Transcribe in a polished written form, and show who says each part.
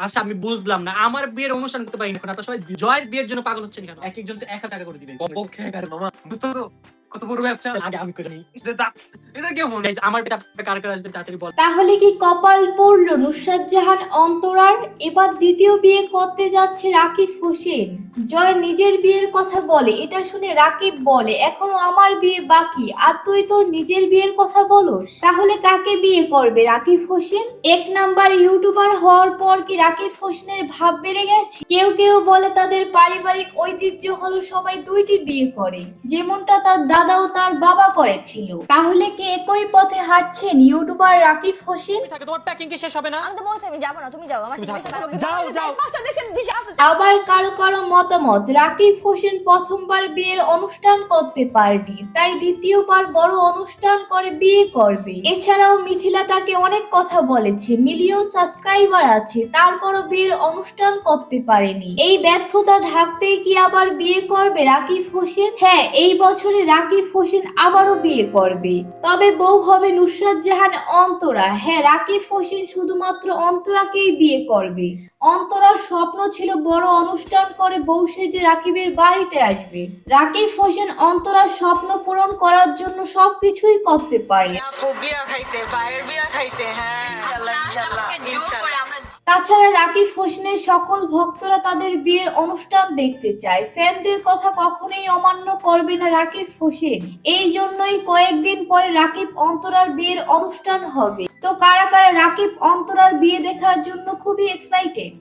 Speaker 1: আচ্ছা আমি বুঝলাম না, আমার বিয়ের অনুষ্ঠান করতে পারি না এখন, আপনারা সবাই জয়ের বিয়ের জন্য পাগল হচ্ছেন কেন? এক একজন তো 1000 টাকা করে দিবেন।
Speaker 2: মামা বুঝতেছো কত বড় ব্যবসা?
Speaker 1: আগে আমি করে নিই।
Speaker 2: এটা কেমন?
Speaker 1: Guys, আমার বিয়েতে আপনারা কার কার আসবেন তাড়াতাড়ি বল।
Speaker 3: তাহলে কি কপাল পড়ল নুসরাত জাহান অন্তরার? এবার দ্বিতীয় বিয়ে করতে যাচ্ছে রাকিব হোসেন। জয় নিজের বিয়ের কথা বলে, এটা শুনে রাকিব বলে এখনো আমার বিয়ে বাকি, আর তুই তোর নিজের বিয়ের কথা বলস? তাহলে কাকে বিয়ে করবে রাকিব হোসেন? 1 নাম্বার ইউটিউবার হওয়ার পর কি রাকিব হোসেনের ভাব বেড়ে গেছে? কেউ কেউ বলে তাদের পারিবারিক ঐতিহ্য হলো সবাই 2টি বিয়ে করে, যেমনটা তার দাদা ও তার বাবা করেছিল। তাহলে কি একই পথে হাঁটছেন ইউটিউবার রাকিব হোসেন?
Speaker 1: তোমার প্যাকিং কি শেষ হবে না?
Speaker 4: আমি তো বলছি আমি যাবো না, তুমি যাও। আমার সাথে
Speaker 2: যাও।
Speaker 4: 5টা দেশের ভিসা আছে।
Speaker 3: আবার কারো কারো মতামত রাকিব হোসেন প্রথমবার বিয়ের অনুষ্ঠান করতে পারেনি, তাই দ্বিতীয়বার বড় অনুষ্ঠান করে বিয়ে করবে। এছাড়াও মিথিলা তাকে অনেক কথা বলেছে, মিলিয়ন সাবস্ক্রাইবার আছে, তারপরও বিয়ের অনুষ্ঠান করতে পারেনি। এই ব্যর্থতা ঢাকতেই কি আবার বিয়ে করবে রাকিব হোসেন? হ্যাঁ, এই বছরে রাকিব হোসেন আবারও বিয়ে করবে, তবে বউ হবে নুসরাত জাহান অন্তরা। হ্যাঁ, রাকিব হোসেন শুধুমাত্র অন্তরাকেই বিয়ে করবে। অন্তরার স্বপ্ন ছিল বড় অনুষ্ঠান করে বউ সেজে রাকিবের বাড়িতে আসবে। রাকিব হোসেন অন্তরার স্বপ্ন পূরণ করার জন্য সবকিছুই করতে পারে।
Speaker 5: আপু বিয়া খাইতে, ভাইয়ের বিয়া খাইতে, হ্যাঁ ইনশাআল্লাহ ইনশাআল্লাহ ইনশাআল্লাহ।
Speaker 3: তাছাড়া রাকিব হোসেনের সকল ভক্তরা তাদের বিয়ের অনুষ্ঠান দেখতে চায়, ফ্যানদের কথা কখনোই অমান্য করবে না রাকিব হোসেন। এই জন্যই কয়েকদিন পরে রাকিব অন্তরার বিয়ের অনুষ্ঠান হবে। তো কারা কারা রাকিব অন্তরার বিয়ে দেখার জন্য খুবই এক্সাইটেড?